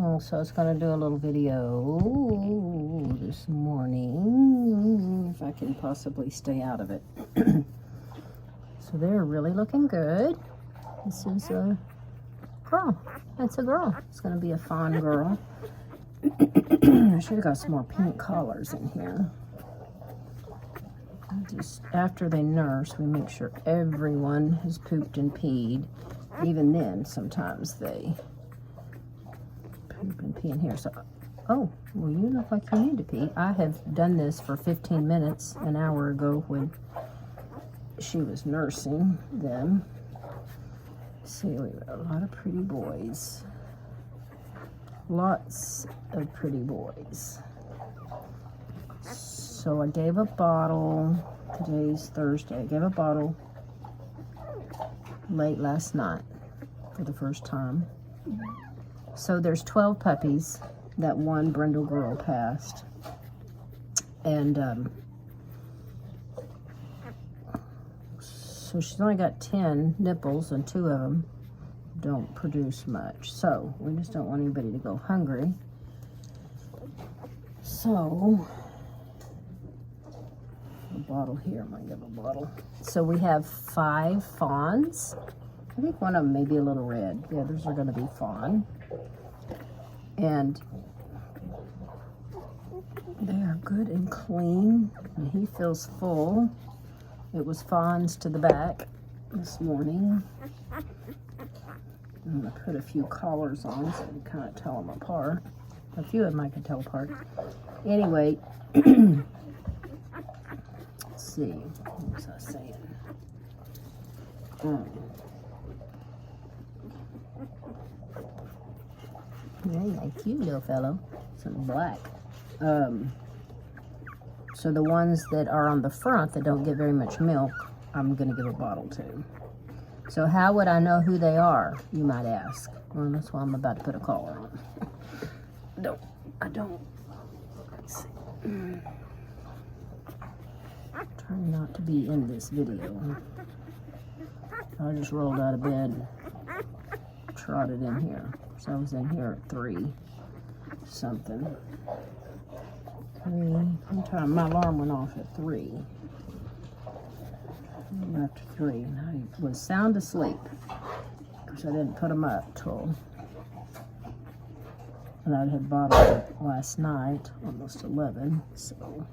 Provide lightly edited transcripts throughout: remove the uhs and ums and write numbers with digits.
Oh, so I was going to do a little video this morning, if I can possibly stay out of it. So they're really looking good. This is a girl. That's a girl. It's going to be a fawn girl. I should have got some more pink collars in here. Just after they nurse, we make sure everyone has pooped and peed. Even then, sometimes they poop and pee in here. So, oh, well, you look like you need to pee. I have done this for 15 minutes an hour ago when she was nursing them. See, we have a lot of pretty boys. Lots of pretty boys. So I gave a bottle, today's Thursday, I gave a bottle late last night for the first time. So there's 12 puppies that one brindle girl passed. And so she's only got 10 nipples and 2 of them don't produce much. So we just don't want anybody to go hungry. So a bottle here, I might give a bottle. So we have 5 fawns. I think one of them may be a little red. The others are going to be fawn. And they are good and clean. And he feels full. It was fawns to the back this morning. I'm going to put a few collars on so you kind of tell them apart. A few of them I can tell apart. Anyway, let's see. What was I saying? Hey, cute little fellow. Some black. So the ones that are on the front that don't get very much milk, I'm going to give a bottle to. So how would I know who they are, you might ask? Well, that's why I'm about to put a collar on. I don't. Let's see. Trying not to be in this video. I just rolled out of bed, trotted in here. So I was in here at 3 something. 3. My alarm went off at 3. After 3, and I was sound asleep because I didn't put them up till, and I had bottled it last night, almost 11. So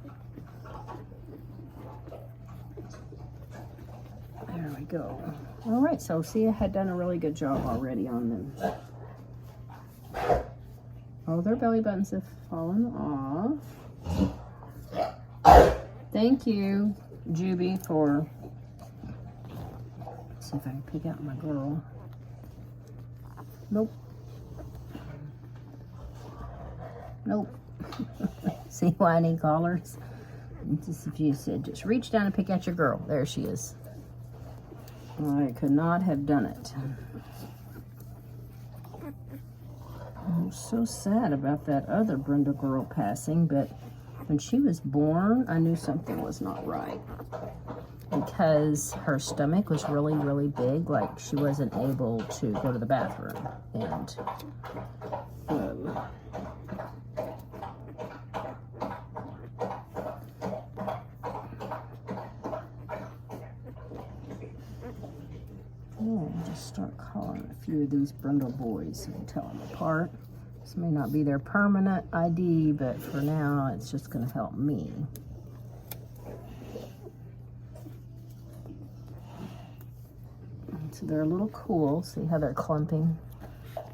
there we go. All right, so see, I had done a really good job already on them. Oh, their belly buttons have fallen off. Thank you, Jubie, for. See if I can pick out my girl. Nope. Nope. See why I need collars? Just if you said, just reach down and pick out your girl. There she is. I could not have done it. I'm so sad about that other brindle girl passing, but when she was born, I knew something was not right. Because her stomach was really, really big, like she wasn't able to go to the bathroom. And I'll just start calling a few of these brindle boys and tell them apart. This may not be their permanent ID, but for now, it's just going to help me. So they're a little cool. See how they're clumping? Of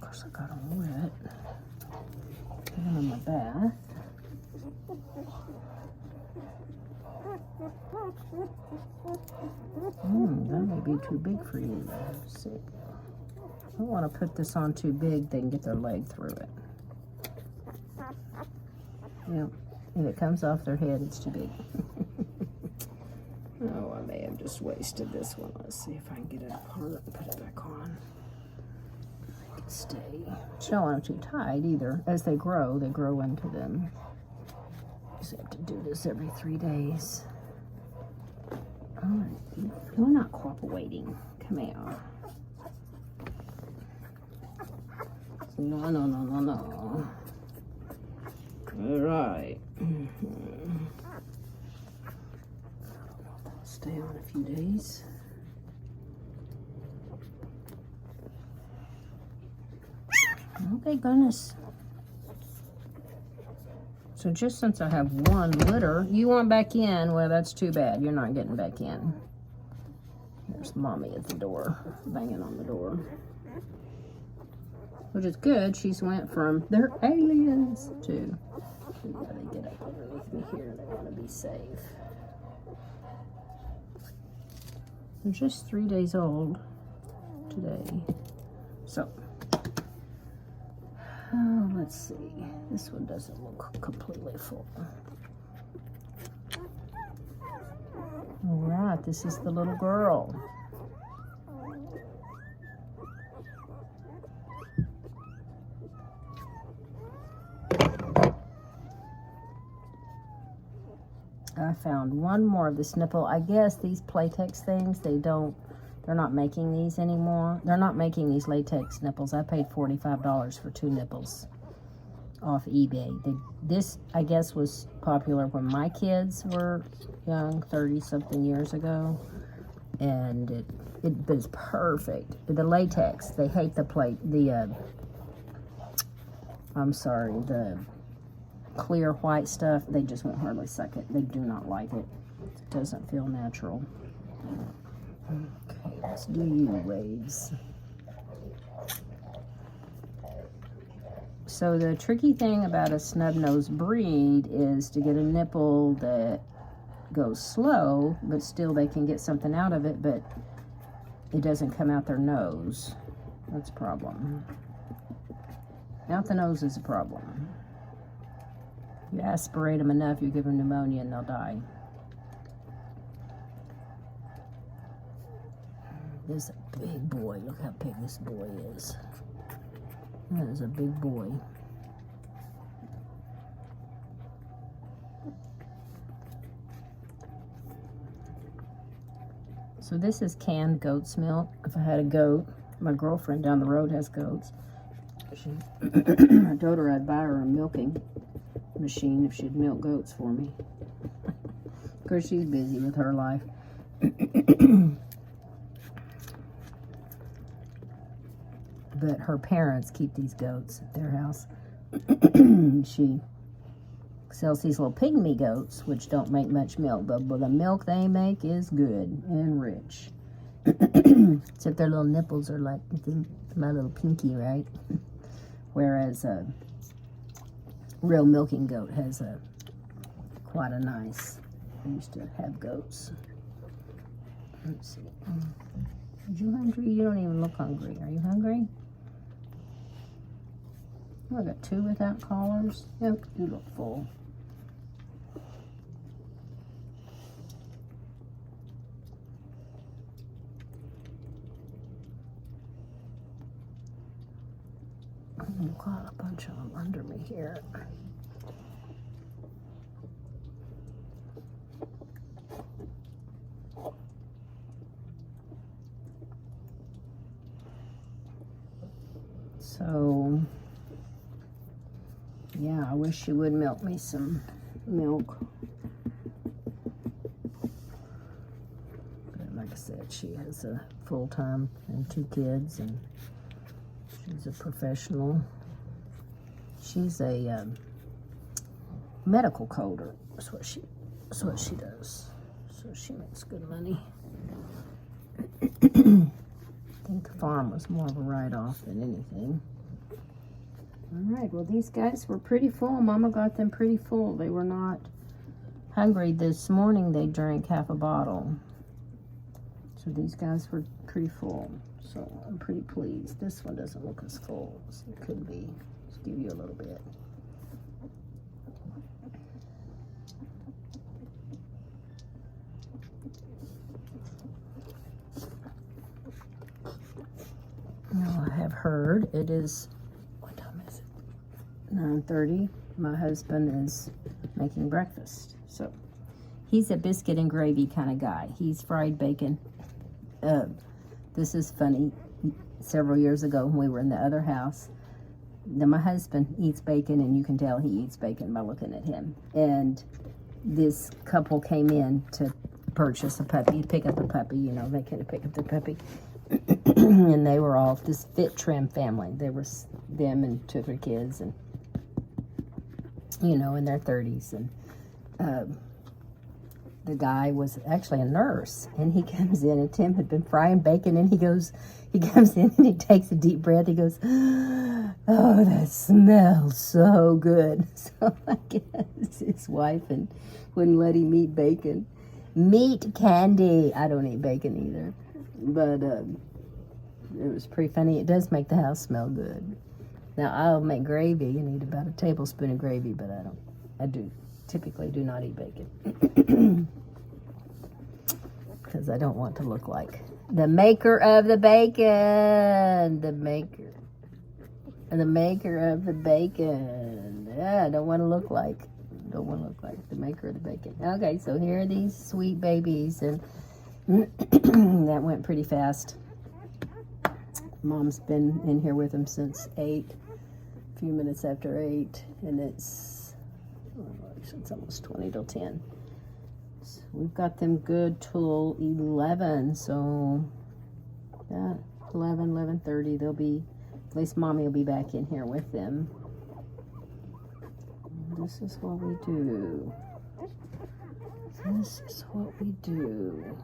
course, I got them wet. Put them in my bath. That may be too big for you. Let's see. I don't want to put this on too big. They can get their leg through it. Yep. If it comes off their head, it's too big. Oh, I may have just wasted this one. Let's see if I can get it apart and put it back on. I can stay. Just don't want them too tight either. As they grow into them. Just have to do this every 3 days. All right, you're not cooperating. Come here. No, no, no, no, no. All right. I don't know if I'll stay on a few days. Okay, goodness. So just since I have one litter, you want back in? Well, that's too bad. You're not getting back in. There's Mommy at the door, banging on the door. Which is good. She's went from, they're aliens, to, yeah, they get up underneath me here. They want to be safe. They're just 3 days old today. So, oh, let's see. This one doesn't look completely full. All right, this is the little girl. I found one more of this nipple. I guess these Playtex things, they're not making these anymore. They're not making these latex nipples. I paid $45 for 2 nipples off eBay. This, I guess, was popular when my kids were young, 30-something years ago. And it was perfect. The latex, they hate the the clear white stuff. They just won't hardly suck it. They do not like it. It doesn't feel natural. Okay, let's do you, waves. So the tricky thing about a snub-nosed breed is to get a nipple that goes slow, but still they can get something out of it, but it doesn't come out their nose. That's a problem. Out the nose is a problem. You aspirate them enough, you give them pneumonia and they'll die. This is a big boy. Look how big this boy is. That is a big boy. So this is canned goat's milk. If I had a goat, my girlfriend down the road has goats. I told her I'd buy her a milking machine if she'd milk goats for me. Of course, she's busy with her life. But her parents keep these goats at their house. She sells these little pygmy goats, which don't make much milk, but the milk they make is good and rich. Except their little nipples are like my little pinky, right? Whereas a real milking goat has quite a nice. I used to have goats. Let's see. Are you hungry? You don't even look hungry. Are you hungry? Oh, I got 2 without collars. Yep, you look full. I've got a bunch of them under me here. So, yeah, I wish she would milk me some milk. But like I said, she has a full-time and 2 kids, and she's a professional. She's a medical coder. That's what she does. So she makes good money. I think the farm was more of a write-off than anything. All right, well, these guys were pretty full. Mama got them pretty full. They were not hungry. This morning they drank half a bottle. So these guys were pretty full. So I'm pretty pleased. This one doesn't look as full as it could be. Just give you a little bit. Now I have heard it is, what time is it? 9:30. My husband is making breakfast. So he's a biscuit and gravy kind of guy. He's fried bacon. This is funny. Several years ago when we were in the other house, Now, my husband eats bacon, and you can tell he eats bacon by looking at him. And this couple came in to purchase a puppy, pick up a puppy. You know, they could pick up the puppy. And they were all this fit, trim family. There was them and 2 or 3 kids, and, you know, in their 30s. And the guy was actually a nurse, and he comes in, and Tim had been frying bacon, and he comes in and he takes a deep breath. He goes, "Oh, that smells so good." So I guess his wife wouldn't let him eat bacon. Meat candy. I don't eat bacon either, but it was pretty funny. It does make the house smell good. Now, I'll make gravy and eat about a tablespoon of gravy, but I typically do not eat bacon. Because I don't want to look like the maker of the bacon. The maker of the bacon. Yeah, I don't want to look like the maker of the bacon. Okay, so here are these sweet babies, and that went pretty fast. Mom's been in here with them since 8, a few minutes after 8, and it's almost 20 till 10. So we've got them good till 11, so yeah, 11:30, they'll be, at least Mommy will be back in here with them. This is what we do. This is what we do.